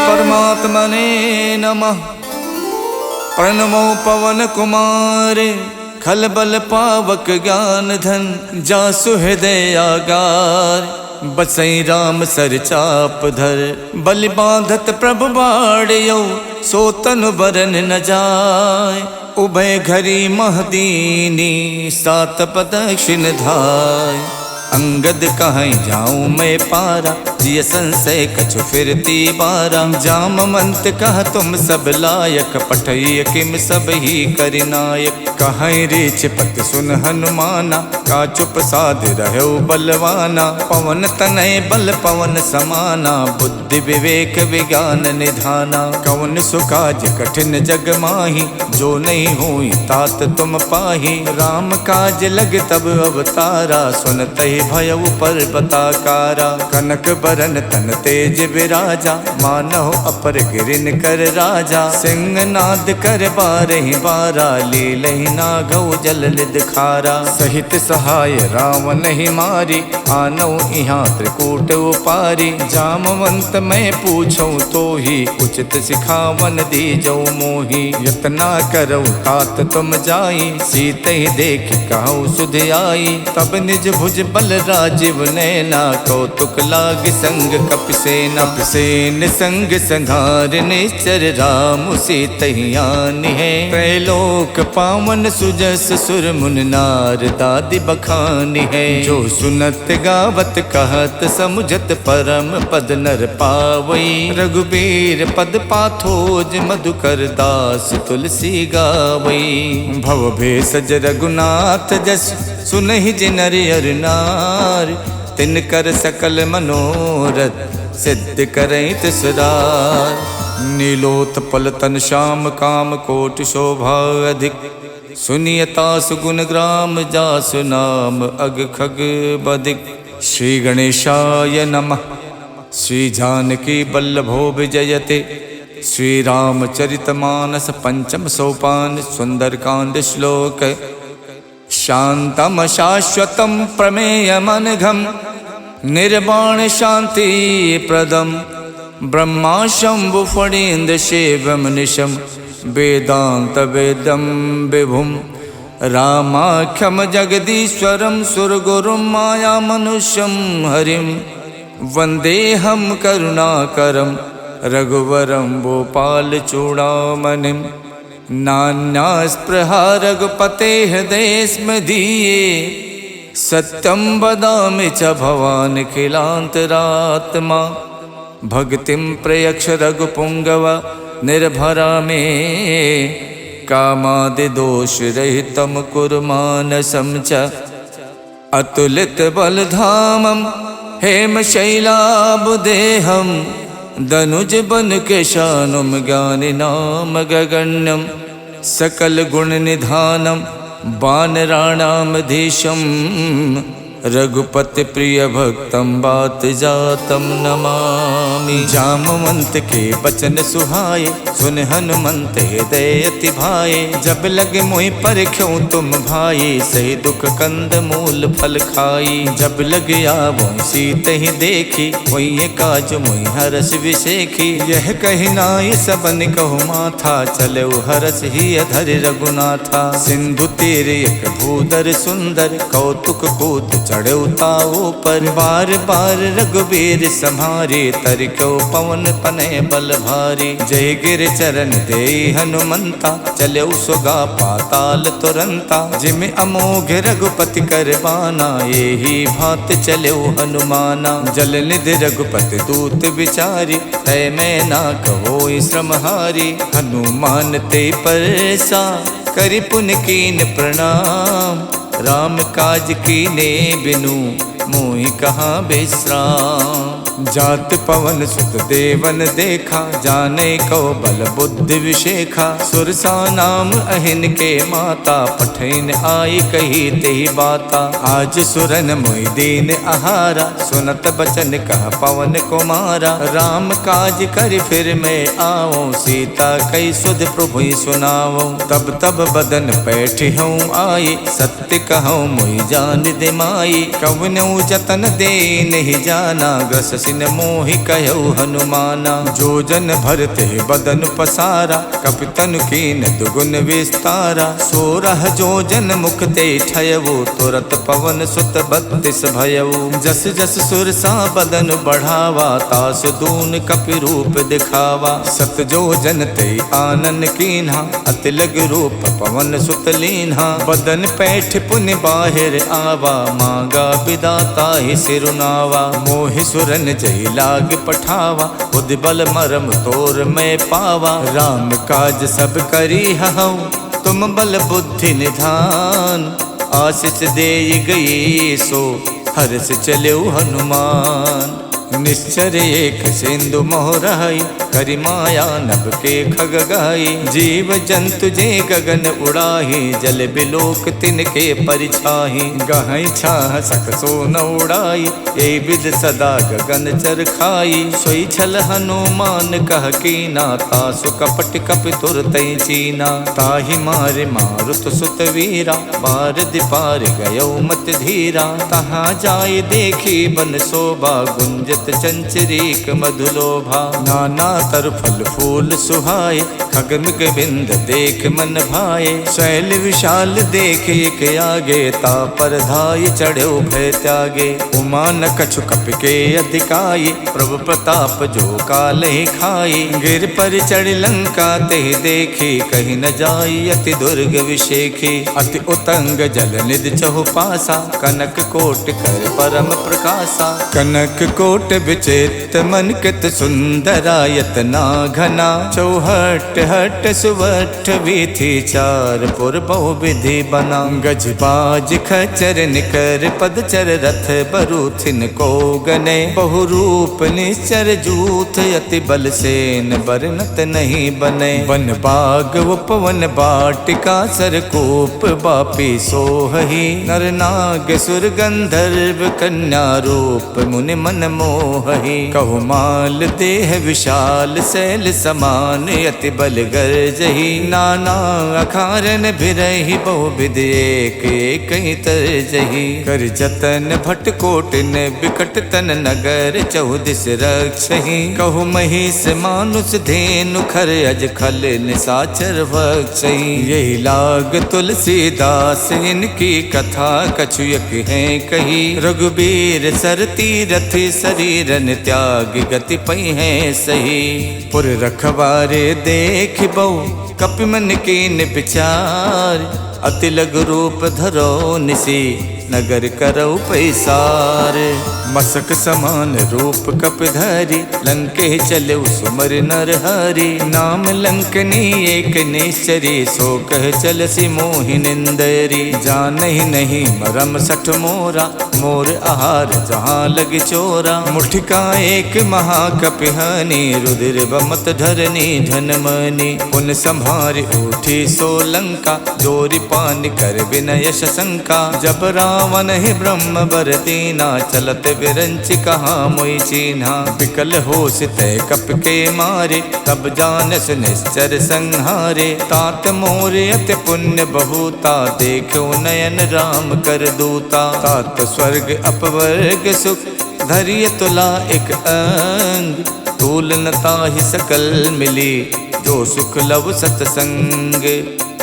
परमात्मने नमः। प्रणमो पवन कुमारे खलबल पावक ज्ञान धन जासु हृदय आगार। बसई राम सर चाप धर बलि बांधत प्रभु बाड़ियो सो तनु बरन न जाय। उभय घरी महदीनी सात प्रदक्षिण धाय। अंगद कहीं जाऊं मैं पारा जिय संशय कछु फिरती बारा। जामवंत कह तुम सब लायक पठय किम सब ही करिनायक। कहीं रीछ पत सुन हनुमाना का चुप साध रहो बलवाना। पवन तनय बल पवन समाना बुद्धि विवेक विज्ञान निधाना। कवन सुकाज कठिन जग माही जो नहीं हुई तात तुम पाही। राम काज लग तब अवतारा सुनते भयउ पर्वताकारा। कनक बरन तन तेज विराजा मानव अपर गिरिन कर राजा। सिंह नाद कर बारहि बारा लीलहि नागौ जल निध खारा। सहित सहाय रावण ही मारी आनौ इहाँ त्रिकूट उपारी। जामवंत मैं पूछूं तो ही उचित सिखावन दीजौ मोही। यतना करौ तात तुम जाई सीते ही देख कहु सुध आई। तब निज भुज बल राजीव नैना कौतुक लाग संग कपिसेना। कपिसेन संग संघार निश्चर राम सीतहियान है। त्रैलोक पावन सुजस सुर मुन नार दादि बखान है। जो सुनत गावत कहत समुझत परम पद नर पावई। रघुबीर पद पाथोज मधुकर दास तुलसी गावई। भव भेषज रघुनाथ जस सुनहि जिनर अर नार। तिन कर सकल मनोरथ सिद्ध करई तिसरार। नीलोत्पल तन श्याम काम कोटि शोभा अधिक। सुनियता सुगुण ग्राम जासु नाम अग खग बदिक। श्री गणेशाय नमः। श्री जानकी बल्लभो विजयते। श्री रामचरितमानस पंचम सोपान सुंदरकांड श्लोक। शांतम शाश्वतम प्रमेयमनघम निर्वाण शांति प्रदम। ब्रह्मा शंभु फणीन्द्र शिवम निशम वेदांत वेदम विभुम। रामाख्यम जगदीश्वरम सुरगुरुम माया मनुष्यम हरिम। वंदेहम करुणाकरम रघुवरम भोपाल चूड़ामणिम। नान्या स्पृहा रघुपते हृदय स्म धीये। सत्यम वदामि च भवान् खिलान्तरात्मा। भक्तिं प्रयक्ष रघुपुंगव निर्भरा मे। कामादि दोष रहितं कुरु मानसं च। अतुलित बलधामं हेमशैलाभदेहं। दनुज बन केशानुम ज्ञानि नाम गगण्यम। सकल गुण निधानम वानराणामधीशम। रघुपति प्रिय भक्तम बात जातम नमामि। जामवंत के बचन सुहाए सुन हनुमंत हृदय अति भाए। जब लगे मोहि परख्यों तुम भाई सही दुख कंद मूल फल खाई। जब लग आवो सीत ही देखी वही काज मोहि हरस विशेखी। यह कही नाय सबन कहु माथा चले हरस ही अधर रघुनाथा। सिंधु तीर एक भूधर सुंदर कौतुक कूद चढ़े ताओ पर। बार बार रघुबीर सम्हारे तरको पवन तनय बल भारी। जय गिर चरण दे हनुमंता चले सुगा पाताल तुरंता। जिम अमोघ रघुपति कर बाना यही भात चले हनुमाना। जल निधि रघुपति दूत विचारी तय मैं ना कहो श्रमहारी। हनुमान ते परसा करि पुन कीन प्रणाम। राम काज कीने बिनु मोहि कहाँ विश्राम। जात पवन सुत देवन देखा जाने को बल बुद्धि विशेखा। सुरसा नाम अहिन के माता पठैन आई कही तेहि बाता। आज सुरन मोहि दीन आहारा सुनत बचन कह पवन कुमारा। राम काज कर फिर मैं आओ सीता कई सुध प्रभु सुनाओ। तब तब बदन पैठ हूँ आई सत्य कहूँ मोहि जान दिमाई। कवनौ जतन दे नहीं जाना, ग्रस सिन मोहि कहु हनुमाना। जो जन भरते बदन पसारा, कपितन कीन दुगुन विस्तारा। 16 जो जन मुख ते ठयऊ, तुरत पवन सुत 32 भयऊ। जस जस सुरसा बदन बढ़ावा, तास दून कपि रूप दिखावा। 7 जो जन ते आनन कीन्हा, अति लग रूप पवन सुत लीन्हा। बदन पैठ पुनि बाहिर आवा, मांगा विदाता ही सिरुनावा। मोहि सुरन जय लाग पठावा, बुद्धि बल मरम तोर मैं पावा। राम काज सब करी हऊँ, तुम बल बुद्धि निधान। आशीष दे गई सो, हर्ष चले हनुमान। निश्चर एक सिंधु मोहराई, करि माया नभ के खग गाई। जीव जंतु जे गगन उड़ाही, जल बिलोक तिनके परिछाही। गहई छाह सक सो न उड़ाई, ए विद सदा गगन चर खाई। सोई छल हनुमान कह कीना, तासु कपट कपि तुरतै चीना। ताहि मारे मारुत सुत वीरा, बारदि पार गयो मत धीरा। तहाँ जाय देखी बन शोभा, गुंजत चंचरीक मधुलोभा। नाना तर फल फूल सुहाए, खगमिग बिंद देख मन भाए। शैल विशाल देख एक आगे, ता पर धाय चढ़ो भय त्यागे। उमा न कछु कपि के अधिकाई, प्रभु प्रताप जो काल ही खाई। गिर पर चढ़ लंका ते देखी, कहीं न जाई अति दुर्ग विशेखी। अति उतंग जल निधि चहु पासा, कनक कोट कर परम प्रकाशा। कनक कोट विचित्र मन कित सुंदरायत ना घना। चौहट हट सुवठ वीथी, चार पुर बहु विधि बना। गज बाज खचर निकर पदचर, रथ बरूथिन को गने। बहु रूप निश्चर जूथ, अति बल सेन बरनत नहीं बने। वन बाग उपवन बाटिका, सरकूप बापी सोहही। नर नाग सुर गंधर्व, कन्या रूप मुनि मन मोहही। कहु माल देह विशाल, शैल समान अति बल गर्जही। नाना अखारन भिरहि, बहु विधि एक एक तरजही। कर जतन भट कोटिन, बिकट तन नगर चौदिस रक्षही। कहु महिष मानुष धेनु, खर अज खल निसाचर भक्षही। यही लाग तुलसीदास, इनकी कथा कछुयक है कही। रघुबीर सरती रथि, शरीरन त्याग गति पै है सही। पुर रखवारे देख बहु, कपि मन कीन विचार। अति लघु रूप धरो निसी, नगर करौ पैसार। मसक समान रूप कपिधरि, लंके चले सुमर नर हरि। नाम लंकनी एक निश्चरी, सो कह चलसी मोहि निंदरी। जानहि नहीं मरम सठ मोरा, मोर आहार जहाँ लग चोरा। मुठिका एक महाकपिहानी, रुधिर बमत धरनी धनमनी। पुन संभार उठी सो लंका, जोरि पान कर विनय शंका। जब रावण ही ब्रह्म बर दीना, चलत विरंच कहाँ मोई चीन्हा। विकल होश तय कप के मारे, तब जानस निश्चर संहारे। तात मोर अति पुण्य बहुता, देखो नयन राम कर दूता। तात स्वर्ग अपवर्ग सुख, धरिय तुला एक अंग। तूल न ताहि सकल मिली, जो सुख लव सतसंग।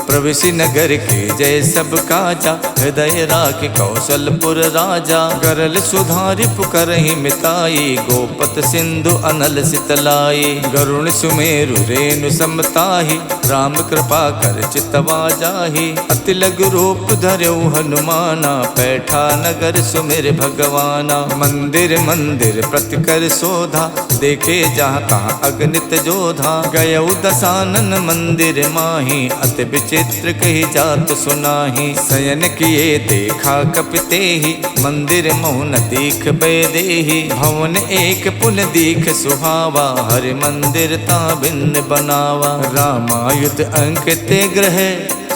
प्रविशि नगर के जय सब काजा, हृदय राख कौशलपुर राजा। गरल सुधारि पुकरहि मिताई, गोपत सिंधु अनल सितलाई। गरुण सुमेरु रेणु समताहि, राम कृपा कर चितवा जाहि। अति लघु रूप धर्यो हनुमाना, पैठा नगर सुमिर भगवाना। मंदिर मंदिर प्रति कर शोधा, देखे जहाँ तहाँ अगणित जोधा। गयौ दसानन मंदिर माही, अति चित्र कही जात सुनाही। शयन किए देखा कपिते ही, मंदिर मोहन दीख बेदेही। भवन एक पुन दीख सुहावा, हरि मंदिर ता भिन्न बनावा। रामायुध अंकित ग्रह,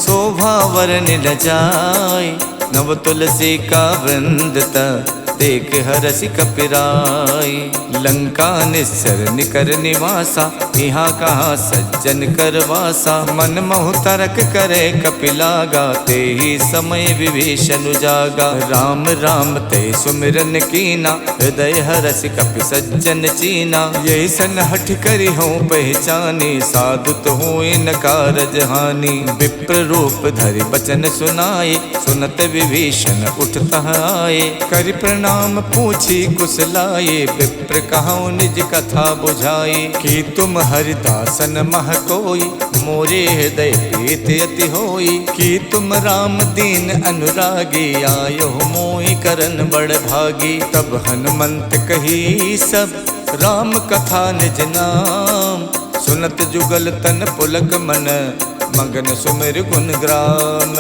शोभा वरन न जाय। नव तुलसी का वृंद देख हरसि कपिराई। लंका निस्सर निकर निवासा, यहाँ कहाँ सज्जन कर वासा। मन मोह तरक करे कपिलागा, ते ही समय विभीषण जागा। राम राम ते सुमिरन कीना, हृदय हरसि कपि सज्जन चीना। यही सन हठ करी हो पहचानी, साधु तो हुए न कारज हानि। विप्र रूप धरि बचन सुनाए, सुनत विभीषण उठता आए। करि प्रणाम पूछी कुशलाए, विप्र कहूँ निज कथा बुझाए। कि तुम हरिदासन मह कोई, मोरे हृदय प्रीत अति होई। कि तुम राम दीन अनुरागी, आयो मोहि करन बड़ भागी। तब हनुमंत कही सब, राम कथा निज नाम। सुनत जुगल तन पुलक मन, मगन सुमिर गुण ग्राम।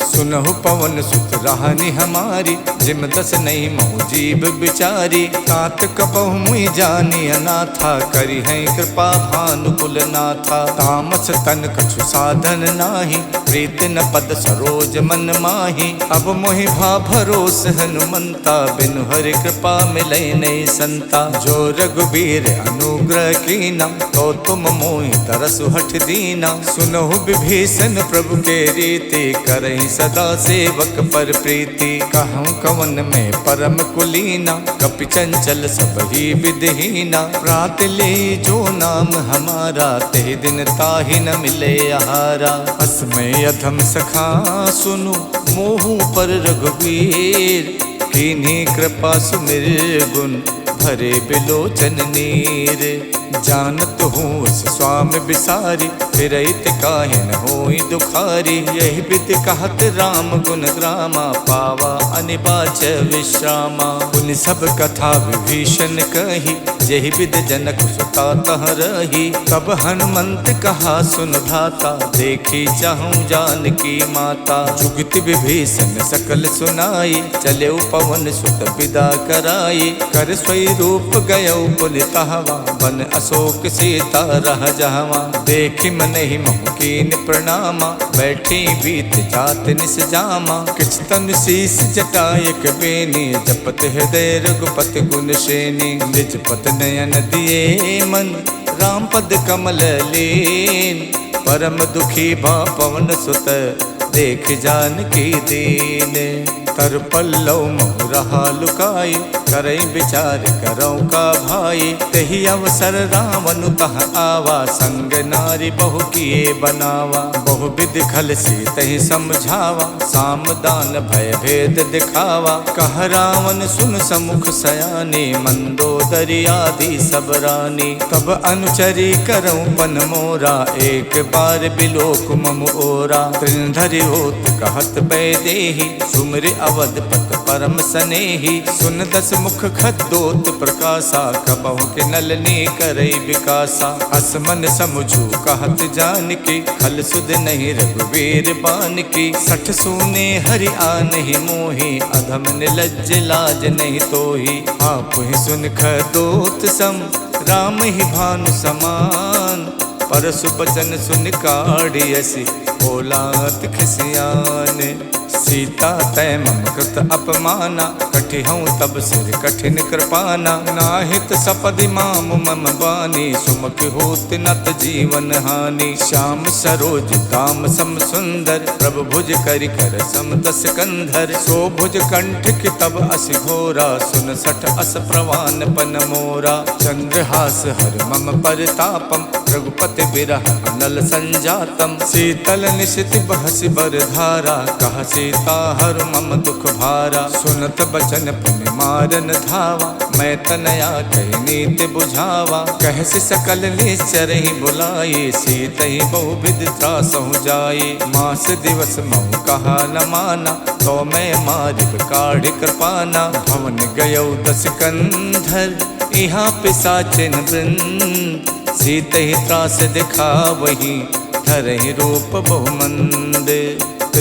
सुनहु पवन सुत राहनि हमारी, जिम दस नहीं मोह जीव बिचारी। तात कपहु मुई जानी अनाथा, करी है कृपा भानुकुल नाथा। तामस तन कछु साधन नाही, प्रीत न पद सरोज मन माही। अब मोहि भा भरोस हनुमंता, बिनु हरि कृपा मिलै नहीं संता। जो रघुबीर अनुग्रह कीना, तो तुम मोहि तरसु हठ दीना। सुनहु विभीषण प्रभु के रीति, करहि सदा सेवक पर प्रीति। कहूँ कवन में परम कुलीना, कपि चंचल सब ही विधहीना। प्रात ले जो नाम हमारा, ते दिन ताहि न मिले आहारा। असमय अधम सखा सुनु, मोहु पर रघुवीर। कीन्ही कृपा सुमिर गुण, भरे बिलोचन नीर। जानत हूँ उस स्वामी बिसारी, फिरैत काहे न होई दुखारी। यही विधि कहत राम गुण ग्रामा, पावा अनिबाच विश्रामा। पुनि सब कथा विभीषण कही, यही विधि जनक सुता तह रही। तब हनुमंत कहा सुन भ्राता, देखी चाहूँ जानकी माता। जुगत विभीषण सकल सुनाई, चले पवन सुत विदा कराई। कर स्वई रूप गयो पुनितहवा, बन अशोक सीता रह जहवा। देखि मन ही मोह कीन प्रणामा, बैठी बीत जात निस जामा। किछ तन शीस जटायक बेनी, जपत हृदय रघुपति गुण श्रेणी। निज पत नयन दिए मन, राम पद कमल लीन। परम दुखी भा पवन सुत, देख जानकी दीन। तर पल्लव मोह रहा लुकाई, करई विचार करौ का भाई। तही अवसर रावण तह आवा, संग नारी बहु किए बनावा। बहु विधि खल सी तही समझावा, साम दान भय भेद दिखावा। कह रावण सुन समुख सयानी, मंदोदरी आदि सब रानी। तब अनुचरी करौ पन मोरा, एक बार बिलोक मम ओरा। त्रिनधरि होत कहत बैदेही, सुमिर अवधपत परम सनेही। सुन दस मुख खद्दोत प्रकाशा, कबहु के नलनी करई विकासा। असमन समझू कहत जानकी, खल सुध नहीं रघुवीर बानकी। सठ सूने हरि आनहि मोहि, अधम निलज्ज लाज नहीं तोहि। आप ही सुन खद्दोत सम, राम ही भानु समान। परसु बचन सुन काढ़ियसि, बोलात खिसियान। सीता तय मम कृत अपमाना, कठिहऊँ तब सिर कठिन कृपाना। नाहित सपदि माम मम बानी, सुमुख होत नत जीवन हानि। श्याम सरोज दाम सम सुंदर, प्रभु भुज करि कर सम दस कंधर। सो भुज कंठ की तब असि घोरा, सुन सठ अस प्रवान पन मोरा। चंद्रहास हर मम परितापम, रघुपति बिरह अनल संजातम। शीतल निशित बहसि बर धारा, कह सीता हर मम दुख भारा। सुनत बचन पुनि मारन धावा, मैं तनया कही नीति बुझावा। कहसि सकल निश्चर ही बुलाई, सीत ही बहु विधि त्रासहु जाई। मास दिवस महु कहा न माना, तो मैं मारिब काढ़ि कृपाना। भवन गयो दस कंधर, यहाँ पिशाचिन वृंद। सीत ही त्रास दिखा वही, धरहि रूप बहुमंद।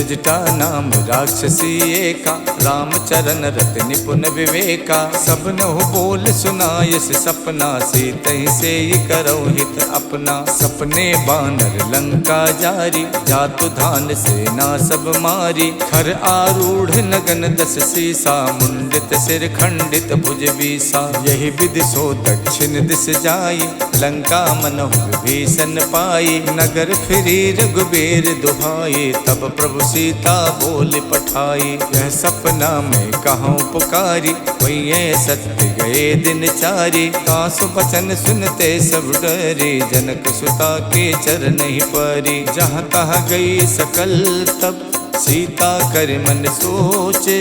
जटा नाम राक्षसी एका, रामचरण रत निपुण विवेका। सबनहु बोल सुनायस सपना, सीतहि से करौ हित अपना। सपने बानर लंका जारी, जातु धान सेना सब मारी। खर आरूढ़ नगन दस सीसा, मुंडित सिर खंडित भुज बीसा। यही विधि सो दक्षिण दिस जाई, लंका मनहु विभीषण पाई। नगर फिरी रघुबीर दुहाई, तब प्रभु सीता बोल पठाई। यह सपना में कहूँ पुकारी, वही सत्य गए दिन चारी। कासु बचन सुनते सब डरी, जनक सुता के चरण ही परी। जहाँ तहाँ गई सकल तब, सीता कर मन सोचे।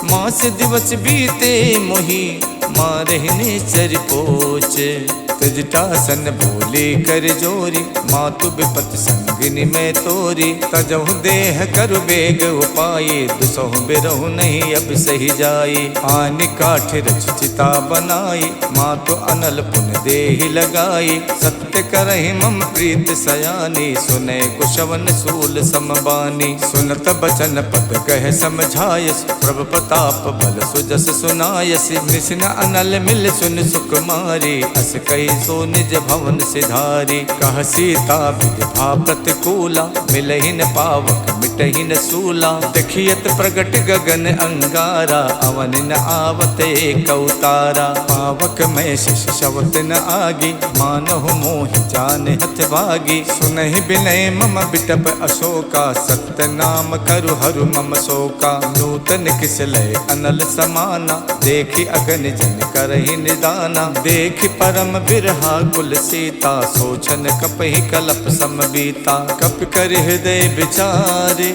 मास दिवस बीते मोही, मारहिने चर पोचे। तजटासन बोले कर जोरी, मातु विपत संगिनी में तोरी। तजहु देह कर बेग उपाये, दुसहु बिरहु नहीं अब सही जाई। आनि काठ रच चिता बनाई, मातु अनल पुन देहि लगाई। सत्य करहि मम प्रीत सयानी, सुने कुशवन सूल समबानी। सुनत बचन पद कह समझायस, प्रभु प्रताप बल सुजस सुनायस। निसिन अनल मिल सुन सुकुमारी, अस कही सो निज भवन सिधारी। कह सीता विधि प्रतिकूला, मिलहि न पावक मिटहि न सूला। देखियत प्रगट गगन अंगारा, अवन न आवत एक अवतारा। पावक में शिष शवत न आगी, मानहु मोहि जान हथ भागी। सुनहि बिनय मम बिटप अशोका, सत्य नाम करु हरु मम शोका। नूतन किसलय अनल समाना, देखि अगन जन करहि निदाना। देखि परम बिरहा कुल सीता, सोचन कपहि कलप समबीता। कप कर हृदय विचारे,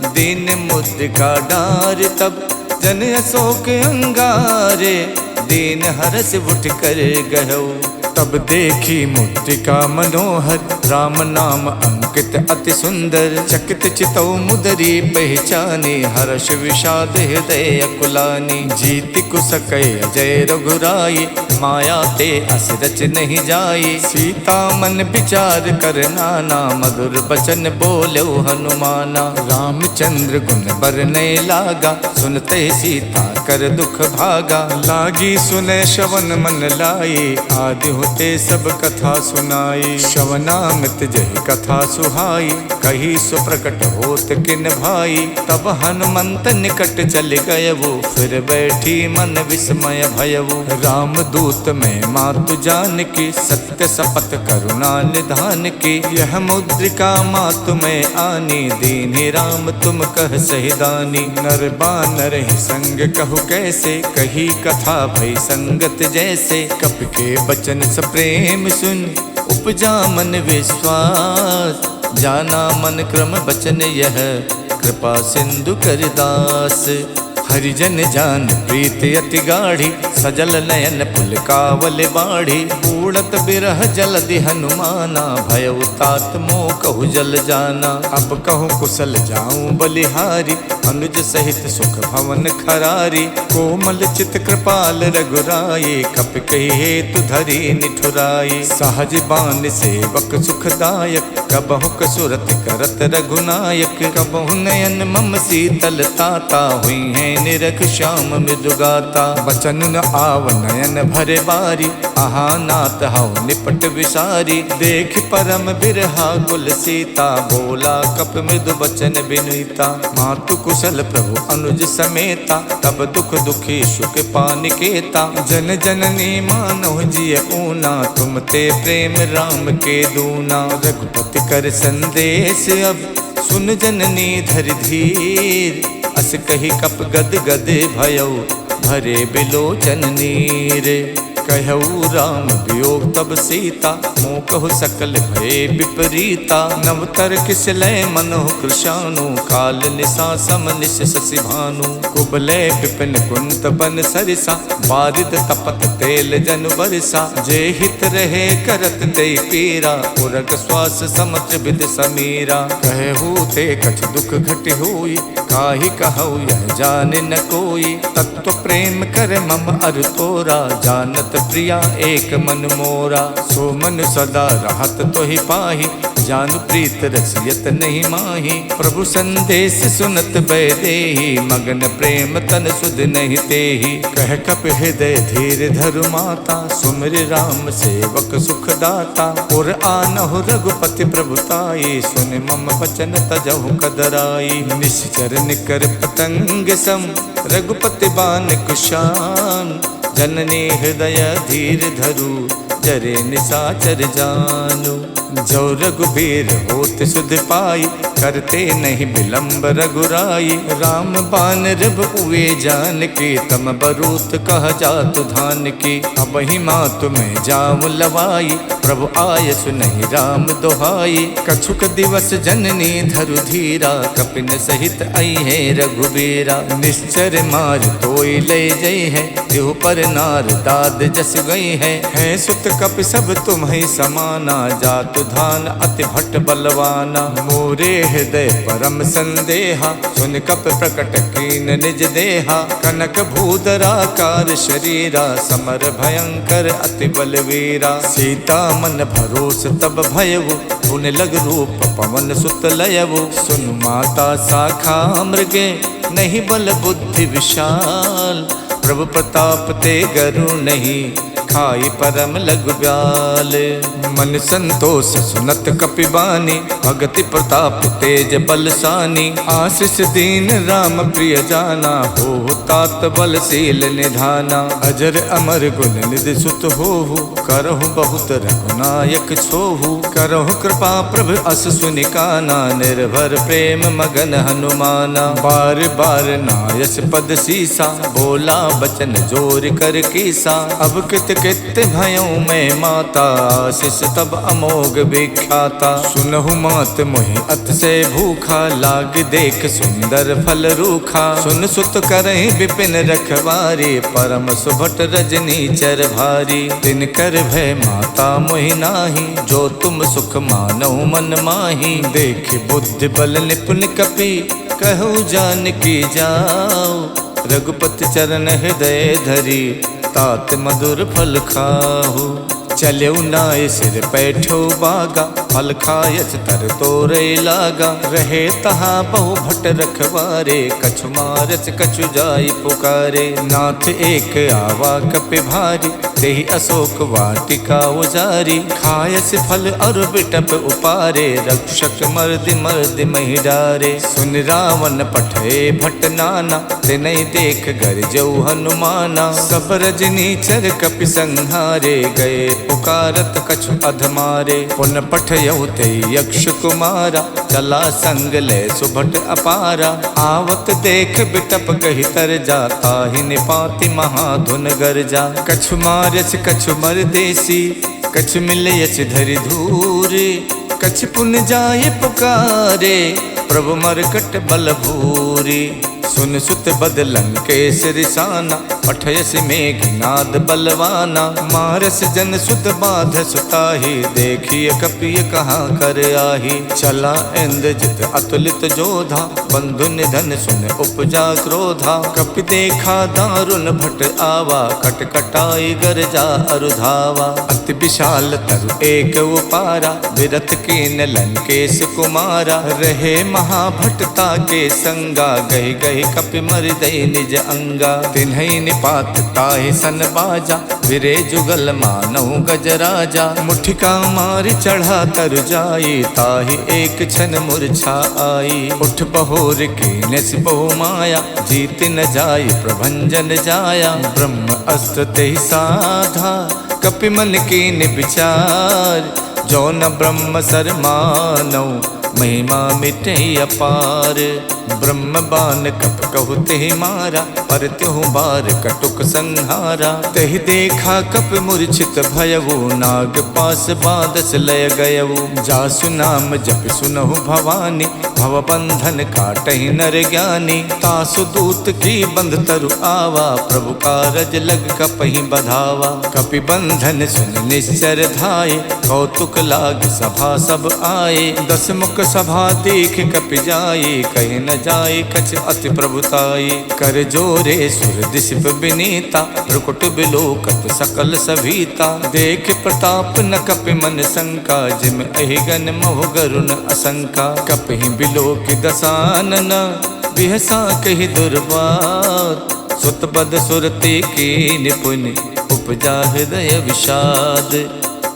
दीन मुद्रिका डार। तब जन अशोक अंगारे, दीन हरस उठ कर गहौ। तब देखी मुद्रिका मनोहर, राम नाम अंकित अति सुंदर। चकित चितौ मुदरी पहचानी, हर्ष विषाद हृदय अकुलानी। जीति कुसकय अजय रघुराई, माया ते अस रच नहीं जाई। सीता मन विचार कर नाना, मधुर बचन बोलो हनुमाना। रामचंद्र गुण बरनय लागा, सुनते सीता कर दुख भागा। लागी सुने श्रवण मन लाई, आदि होते सब कथा सुनाई। श्रवणामृत जहि कथा सुहाई, कही सुप्रकट होत किन भाई। तब हनुमंत निकट चल गयवो, फिर बैठी मन विस्मय भयवो। राम दूत में मातु जान की, सत्य शपथ करुणा निधान की। यह मुद्रिका मातु में आनी, दीन्हि राम तुम कह सहिदानी। नर बानर ही संग कहु कैसे, कही कथा भई संगत जैसे। कप के बचन स प्रेम सुन, उपजा मन विश्वास। जाना मन क्रम बचन यह, कृपा सिंधु कर दास। हरिजन जान प्रीत अति गाढ़ी, सजल नयन पुलकावल बाढ़ी। उड़त बिरह जलधि हनुमाना, भयउ तात मोह कहु जल जाना। अब कहूँ कुशल जाऊं बलिहारी, अनुज सहित सुख भवन खरारी। कोमल चित कृपाल रघुराई, कप कही हेतु धरी निठुराई। सहज बान सेवक सुखदायक, कबहु कसुरत करत रघुनायक। कबहु नयन मम शीतल ताता, हुई है निरख श्याम मृदुगाता। बचन न आव नयन भरे बारी, आहा नाथ हऊ निपट विसारी। देख परम बिरहा कुल सीता, बोला कप मृदु बचन बिनुता। मातु कुशल प्रभु अनुज समेता, तब दुख दुखी सुख पानिकेता। जन जननी मानव जिय ऊना, तुम ते प्रेम राम के दूना। रघुपति कर संदेश अब, सुन जननी धर धीर। अस कही कप गद गद भयउ, भरे बिलोचन नीर। कहऊ राम वियोग तब सीता, मोह कहु सकल भय विपरीता। नवतर किसलय मनोह कृशानु, काल निशा सम निश शशि भानु। कुबलय विपिन कुंत बन सरिसा, बारिद तपत तेल जन बरसा। जे हित रहे करत ते पीरा, उरग श्वास समुद्र विद समीरा। कहू ते कछ दुख घट होई, काहि कहऊ यह जाने न कोई। तत्व प्रेम कर मम अर तोरा, जानत प्रिया एक मन मोरा। सो मन सदा रहत तो ही पाही, जानु प्रीत रसियत नहीं माही। प्रभु संदेश सुनत बैदेही, मगन प्रेम तन सुध नहीं तेही। कह कप हृदय धीर धरु माता, सुमिर राम सेवक सुख दाता। और आनहु रघुपति प्रभुताई, सुन मम बचन तजहु कदराई। निश्चर निकर पतंग सम, रघुपति बान कुशान। जननी हृदय धीर धरु, जरे निसाचर जानु। जो रघुबीर होत सुध पाई, करते नहीं विलंब रघुराई। राम बान रब उए जान की, तम बरूत कह जातु धान की। अब ही माँ तुम्हें जाऊं लवाई, प्रभु आय सुनहि राम दोहाई। कछुक दिवस जननी धरु धीरा, कपिन सहित आई है रघुबीरा। निश्चर मार तोई ले जई है, देहु पर नार दाद जस गई है। सुत कप सब तुम्हें समाना, जातु धान अति भट्ट बलवाना। मोरे हृदय परम संदेहा, सुन कप प्रकट कीन निज देहा। कनक भूधराकार शरीरा, समर भयंकर अति बलवीरा। सीता मन भरोस तब भयउ, पुन लग रूप पवन सुत लयउ। सुन माता शाखा मृगे, नहीं बल बुद्धि विशाल। प्रभु प्रताप ते गरु नहीं, खाई परम लघु ब्याल। मन संतोष सुनत कपिबानी, भगति प्रताप तेज बलसानी। आशीष दीन राम प्रिय जाना, हो तात बलशील निधाना। अजर अमर गुण निधि सुत होहु, करहु बहुत रघुनायक छोहु। करहु कृपा प्रभु अस सुनिकाना, निर्भर प्रेम मगन हनुमाना। बार बार नायस पद सीसा, बोला बचन जोर कर कीसा। अब कित कित भयऊ मैं माता, आशीष तब अमोघ विख्याता। सुनहु मात मोहि अत से भूखा, लाग देख सुंदर फल रूखा। सुन सुत करहि विपिन रखवारी, परम सुभट रजनी चर भारी। तिन कर भय माता मोहि नाही, जो तुम सुख मानहु मन माही। देख बुद्धि बल निपुण कपि, कहु जानकी जाओ। रघुपति चरण हृदय धरी, तात मधुर फल खाहु। चलऊ नाय सिर पैठो बागा, फल खायच तर तोरे लागा। रहे तहा बहु भट रखवारे, कछु मारच कछु जाई पुकारे। नाथ एक आवा कपि भारी, देहि अशोक वाटिका उजारी। खायस फल और बिटप उपारे, रक्षक मर्दि मर्दि महि डारे। सुन रावण पठे भट नाना, तिनहि देख गरजऊ हनुमाना। सब रजनीचर कपि संहारे, गए पुकारत कछु अधमारे। पुन पठयऊ ते यक्ष कुमारा, चला संग ले सुभट अपारा। आवत देख बिटप कहि तर जाता, ही निपाति महाधुन गरजा। कछु मारच कछु मरदेसी, कछु मिलयच धरि धूरे। कछु पुन जाय पुकारे, प्रभु मरकट बल भूरी। सुन सुत बदलन के सिरसाना, पठयस मेघनाद बलवाना। मारस जन सुत बाध सुताही, देखिए कपिय कहाँ कर आही। चला इंद्रजित अतुलित जोधा, बंधु निधन सुन उपजा क्रोधा। कपि देखा दारुण भट आवा, कटकटाई गरजा अरुधावा। अति विशाल तरु एक उपारा, विरथ कीन लंकेश कुमारा। रहे महाभटता के संगा, गहि गहि कपि मर दई निज अंगा। तिन्हई निपात ताहि सन बाजा, विरे जुगल मानहु गजराजा। मुठिका मारि चढ़ा तर जाई, ताहि एक क्षण मूर्छा आई। उठ बहोर कीने बहु माया, जीत न जाय प्रभंजन जाया। ब्रह्म अस्त्र तेहि साधा, कपि मन कीन विचार। जो न ब्रह्म सर मानौ, महिमा मिटे अपार। ब्रह्म बान कप कहु तेहि मारा, पर त्यों बार कटुक संहारा। तेहि देखा कप मूर्छित भयउ, नाग पास बादस लय गयउ। जासु नाम जप सुनहु भवानी, भव बंधन काटहि नर ज्ञानी। तासु दूत की बंध तरु आवा, प्रभु कारज लग कपहि बधावा। कपि बंधन सुन निश्चर धाये, कौतुक लाग सभा सब आए। 10 मुख सभा देख कपि जाए, कहीं न जाए कछ अति प्रभुताई। कर जोरे सुर दिशप बिनीता, प्रकुट बिलोकत सकल सभीता। देख प्रताप न कपि मन शंका, जिम अहिगन मोह गरुण असंका। कपि बिलोक दसानन, बिहसा कहि दुर्बात। सुत पद सुरते की निपुण, उपजा हृदय विषाद।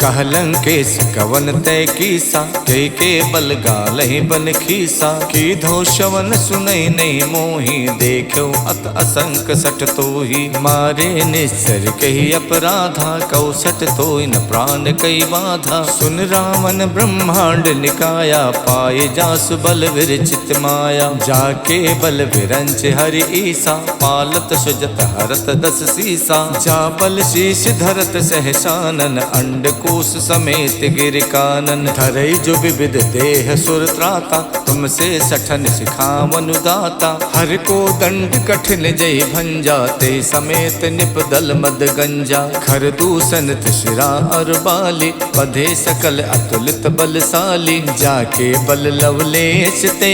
कहलंकेश कवन तय कीसा, के बल गालहि बन खीसा। की धो शवन सुनई नहीं मोही, देखो अत असंक सट तोही। मारे निश्चर कही अपराधा, कौसट तोय न प्राण कई बाधा। सुन रावण ब्रह्मांड निकाया, पाए जासु बल विरचित माया। जाके बल विरंच हरि ईसा, पालत सुजत हरत 10 सीसा। जा बल शीश धरत सहसानन, अंड कोश समेत गिर कानन। धरई जो विविध देह सुर त्राता, तुमसे सठन सिखावन दाता। हर को दंड कठिन जय भंजा, ते समेत निप दल मद गंजा। खर दूषण शिरा और बाली, बधे सकल अतुलित बलशाली। जाके बल लवलेश ते,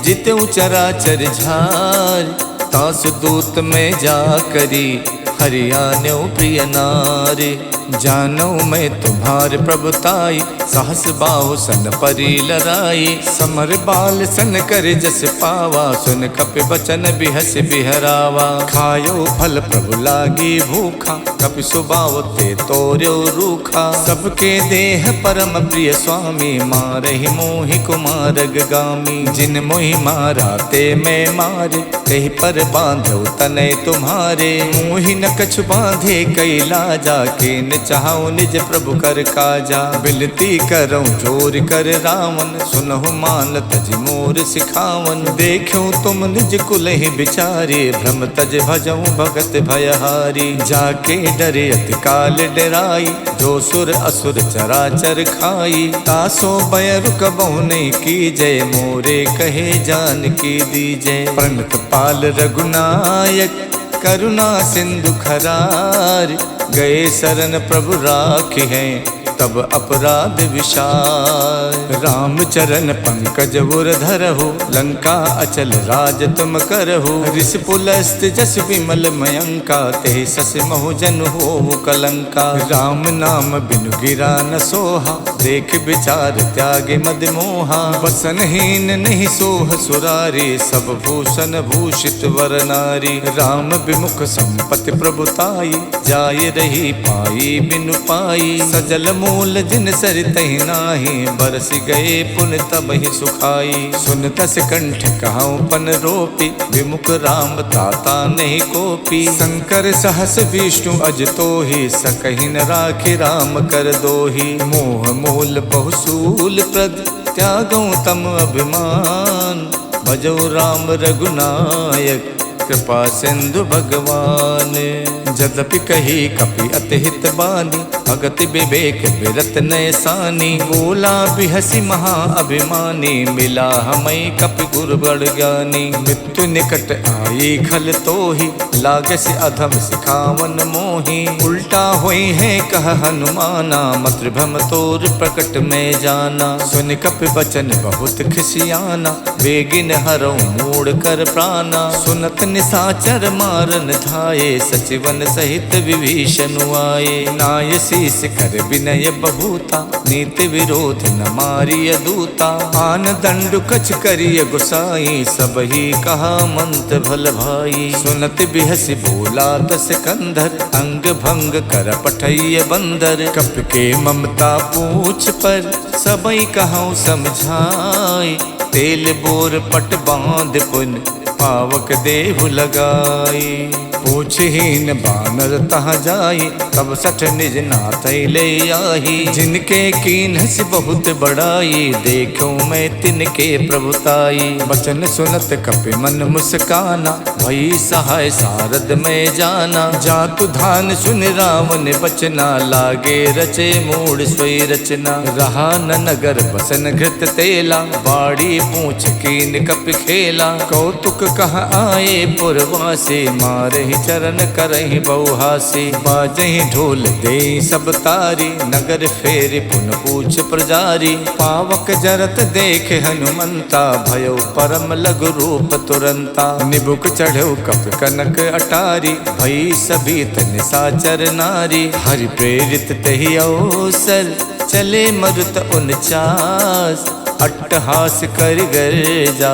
जितु चराचर झार। तासु दूत में जा करी, हरियाण्यो प्रिय नारी। जानो मैं तुम्हार प्रभुताई, सहस बाहु सन परी लराई। समर बाल सन कर जस पावा, सुन कपि बचन बिहस बिहरावा। खायो फल प्रभु लागी भूखा, कपि सुबाव ते तोर्यो रूखा। सबके देह परम प्रिय स्वामी, मारहि मोहि कुमारग गामी। जिन मोहि मारा ते मैं मारे, कहीं पर बांधो तनय तुम्हारे। मोहि न कछु बांधे कई लाजा, के न चाहूं निज प्रभु कर काजा। बिनती करऊं जोर कर रावण, सुनहु मान तज मोर सिखावन। देखूं तुम निज कुल ही बिचारे, भ्रम तज भजऊं भगत भयहारी। जाके डरे अति काल डराई, जो सुर असुर चराचर खाई। तासो भय रुकबहु नहीं कीजय, मोरे कहे जान की दीजय। प्रणत पाल रघुनायक, करुणा सिंधु खरार। गए शरण प्रभु राखे हैं, तब अपराध विशाल। राम चरण पंकज उर धरहु, लंका अचल राज तुम करहु। ऋषि पुलस्त जस विमल मयंका, ते सस महु जन हो कलंका। राम नाम बिनु गिरा न सोहा, देख विचार त्यागे मद मोहा। वसनहीन नहीं सोह सुरारी, सब भूषण भूषित वर नारी। राम विमुख संपत्ति प्रभुताई, जाय रही पाई बिनु पाई। सजल मूल जिन सरितहि नाही, बरस गए पुन तब ही सुखाई। सुन तस कंठ कहाऊं पन रोपी, विमुख राम ताता नहीं कोपी। शंकर सहस विष्णु अज तोहि, सकहि न राखि राम कर दोहि। मोह मूल बहुसूल प्रद, त्यागऊं तम अभिमान। भजो राम रघुनायक, कृपा सिंधु भगवान। जदपि कही कपि अति हित बानी, भगति विवेक बिरत नयसानी। बोला बिहसी महा अभिमानी, मिला हमें कपि गुरु बड़ ज्ञानी। मृत्यु निकट आई खल तोहि, लागस अधम सिखावन मोहि। उल्टा होई है कह हनुमाना, मातृभम तोर प्रकट में जाना। सुन कपि बचन बहुत खिसियाना, बेगिन हरऊं मूड़ कर प्राणा। सुनत निसाचर मारन धाये, सचिवन सहित विभीषण आए। नाय शीस कर विनय बहुता, नीति विरोध न मारिय दूता। आन दंडु कछ करिय गुसाई, सब ही कहा मंत भल भाई। सुनत बिहसी बोला 10 कंधर, अंग भंग कर पठैय बंदर। कप के ममता पूछ पर, सबई कहूँ समझाई। तेल बोर पट बांध पुन, पावक देहु लगाई। पूछहीन बानर तहाँ जाई, तब सठ निज नाथ ले आही। जिनके कीन्हस बहुत बड़ाई, देखूं मैं तिनके प्रभुताई। बचन सुनत कपि मन मुस्काना, भई सहाय सारद में जाना। जा मातु धान सुन रावण बचना, लागे रचे मूड सोई रचना। रहा न नगर बसन घृत तेला, बाड़ी पूछ कीन कप खेला। कौतुक कह आए पुरवासी, मारहि चरण करहि बहुहासी। बाजहि ढोल दे सब तारी, नगर फेरि पुन पूछ प्रजारी। पावक जरत देख हनुमंता, भयो परम लघु रूप तुरंता। निबुक चढ़ो कप कनक अटारी, भई सभीत निसाचर नारी। हरि प्रेरित तहि अवसर, चले मरुत 49। अट्टहास कर गर्जा,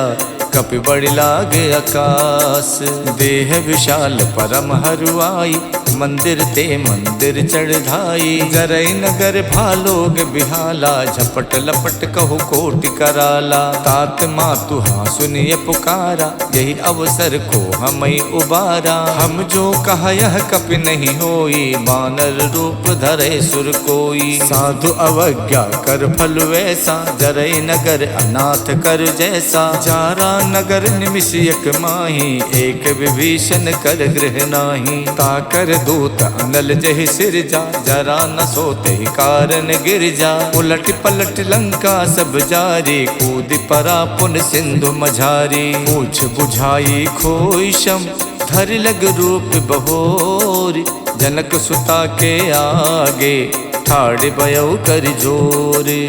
कपि बड़ लाग आकाश। देह विशाल परम हरुआई, मंदिर ते मंदिर चढ़ाई। जरई नगर भालोग बिहाला, झपट लपट कहु कोटि कराला। तात मातु हाँ सुनिय पुकारा, यही अवसर को हमई उबारा। हम जो कहा यह कपि नहीं होई, बानर रूप धरे सुर कोई। साधु अवज्ञा कर फल वैसा, जरई नगर अनाथ कर जैसा। जारा नगर निमिषयक माही, एक विभीषण कर गृह नाही। ताकर दूत अनल जहि सिरजा, जरा न सोते कारण गिर जा। उलट पलट लंका सब जारी, कूद परा पुन सिंधु मझारी। पूछ बुझाई खोई शम, धर लग रूप बहोरी। जनक सुता के आगे, ठाड़ बयऊ कर जोरे।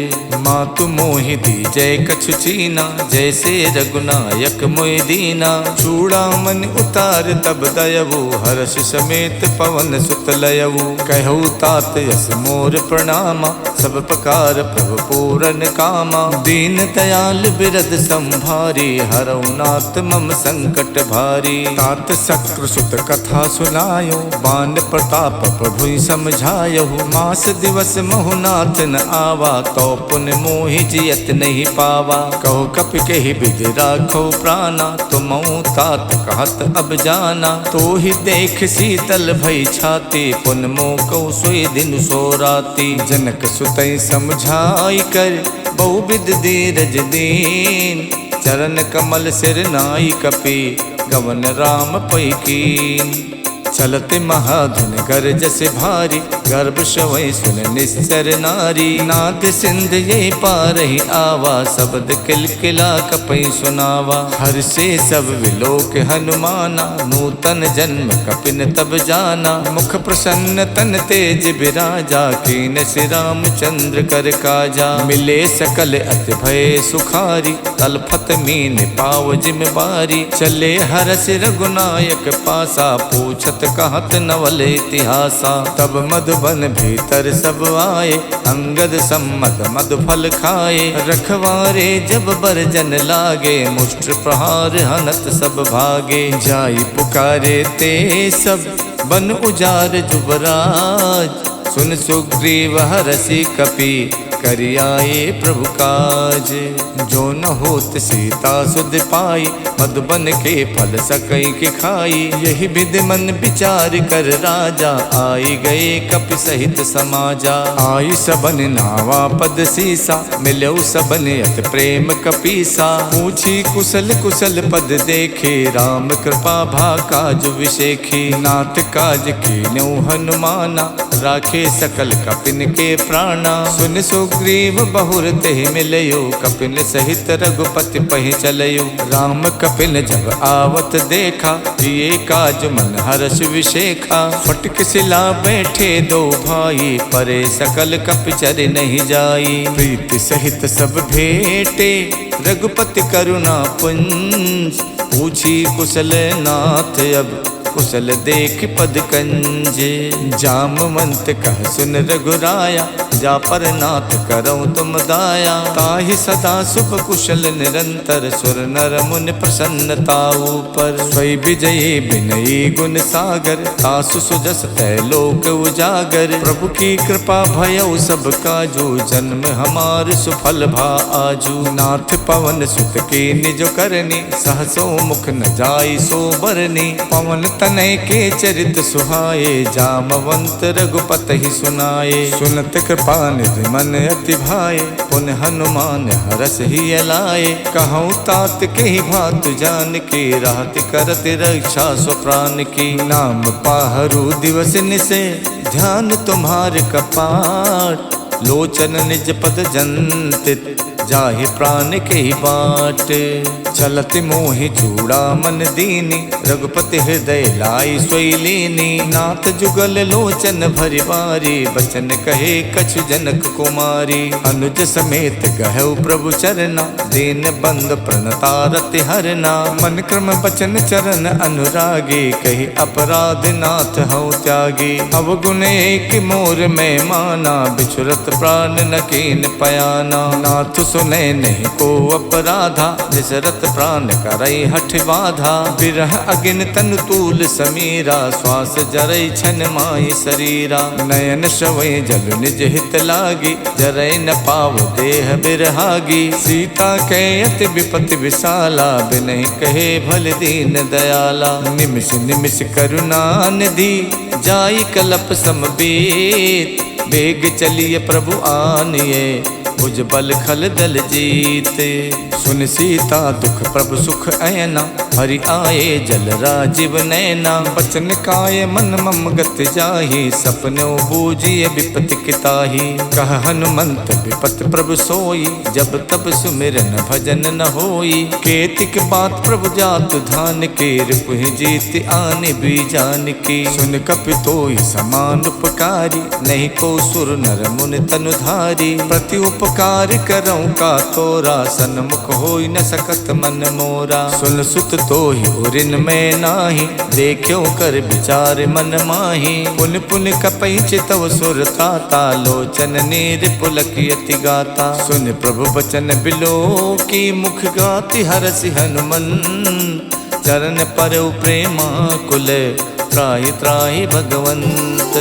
मातु मोहि दीजय कछु चीना, जैसे रघुनायक मोहि दीना। चूड़ामन उतार तब दयवु, हर्ष समेत पवन सुत लयवु। कहु तात यस मोर प्रणामा, सब प्रकार प्रभु पूरन कामा। दीन दयाल बिरद संभारी, हरऊ नाथ मम संकट भारी। तात शक्रु सुत कथा सुनायो, बान प्रताप प्रभु समझायो। मास दिवस महुनाथ न आवा, तो पुन मोहि जियत नहीं पावा। कहो कपि कहि विधि राखो प्राणा, तुम तात कहत अब जाना। तो ही देख शीतल भई छाती, पुन मोह कहु सोई दिन सो राती। जनक सुतई समझाई कर, बहुविध धीरज दीन। चरण कमल सिर नाई कपि, गवन राम पै कीन। चलते महाधुन गरजस भारी, गर्भ शवै सुन निस्तर नारी। नाद सिंध ये पारहि आवा, शब्द किलकिला कपै सुनावा। हर से सब विलोक हनुमाना, नूतन जन्म कपिन तब जाना। मुख प्रसन्न तन तेज बिराजा, कीन श्री रामचंद्र कर काजा। मिले सकल अति भय सुखारी, तलफत मीन पाव जिम बारी। चले हरस रघुनायक पासा, पूछत कहत नवल इतिहासा। तब मधुबन भीतर सब आए, अंगद सम्मत मधु फल खाए। रखवारे जब बरजन लागे, मुष्ट प्रहार हनत सब भागे। जाई पुकारे ते सब, बन उजार जुबराज। सुन सुग्रीव हरषि कपि, करियाए प्रभु काज। जो न होत सीता सुध पाई, मधुबन के फल सकई के खाई। यही विधि मन विचार कर राजा, आई गए कपि सहित समाजा। आई सबन नावा पद सीसा, मिलऊ सबन अत प्रेम कपीसा। पूछी कुशल कुशल पद देखे, राम कृपा भा काज विशेखी। नाथ काज कीन्यौ हनुमाना, राखे सकल कपिन के प्राणा। सुन सुग्रीव बहुर तेहि मिलयो, कपिन सहित रघुपति पहि चलयो। राम कपिन जब आवत देखा, जिए काज मन हर्ष विशेखा। फटक सिला बैठे दो भाई, परे सकल कपि चर नहीं जाई। प्रीति सहित सब भेटे, रघुपति करुणा पुंज। पूछी कुशल नाथ अब, कुशल देख पद कंजे। जामवंत कह सुन रघुराया, जा पर नाथ करऊँ तुम दाया। ताहि सदा शुभ कुशल निरंतर, सुर नर मुनि प्रसन्नता ऊपर। स्वै विजयी विनयी गुण सागर, तासु सुजस तै लोक उजागर। प्रभु की कृपा भयउ सब काजू, जन्म हमार सुफल भा आजू। नाथ पवन सुत की निज करनी, सहसो मुख न जाई सो बरनी। पवन तनय के चरित सुहाए, जामवंत रघुपत ही सुनाए। सुनत कृपा निधि मन अति भाए, पुन हनुमान हरस ही अलाए। कहूँ तात के ही भात जान के, राहत करत रक्षा स्व प्राण की। नाम पाहरु दिवस निसे, ध्यान तुम्हारे कपाट। लोचन निज पद जंतित, जाहि प्राण के ही बाट। चलत मोहि चूड़ा मन दीनी, रघुपति हृदय लाई सोई लीनी। नाथ जुगल लोचन भरि बारी, बचन कहे कछु जनक कुमारी। अनुज समेत गहु प्रभु चरना, दीन बंद प्रणतारति हरना। मन क्रम बचन चरण अनुरागी, कही अपराध नाथ हऊँ त्यागी। अवगुण एक मोर में माना, बिछुरत प्राण न कीन पयाना। नाथ सुने नहीं को अपराधा, निसरत प्राण करई हठ बाधा। बिरह अगिन तनु तूल समीरा, श्वास जरई छन माई शरीरा। नयन श्रवै जल निज हित लागी, जरई न पाव देह बिरहागी। सीता के अति विपति विशाला, बिनहि कहे भल दीन दयाला। निमिष निमिष करुणा निधि, जाई कलप समबीत। बेग चलिए प्रभु आनिए, भुज बल खल दल जीते। सुन सीता दुख प्रभु सुख ऐना, हरि आए जल राजीव नैना। बचन काय मन मम गत जाहि, सपनो बूझिए विपति किताहि। कह हनुमंत विपत प्रभु सोई, जब तब सुमिरन भजन न होई। केतिक बात प्रभु जातु धान के, रिपुहि जीत आनि बीजान की। सुन कपितोई समान उपकारी, नहीं को सुर नर मुनि तनुधारी। प्रति उपकार करऊँ का तोरा, सन्मुख होई न सकत मन मोरा। सुन सुत तो ही उरिन में नाही, देखो कर विचार मन माही। पुन पुन कपई चितव सुर ताता, लोचन नीर पुलक यति गाता। सुन प्रभु बचन बिलो की, मुख गाति हरसि हनुमंत। चरण पर प्रेमा कुल, त्राहि त्राहि भगवंत।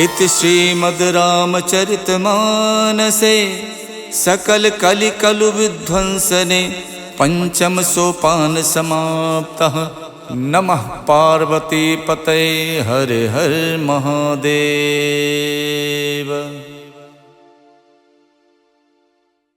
इति श्रीमद् रामचरित मानसे, सकल कलि कलु विध्वंसने। पंचम सोपान समाप्तः। नमः पार्वती पतये, हर हर महादेव।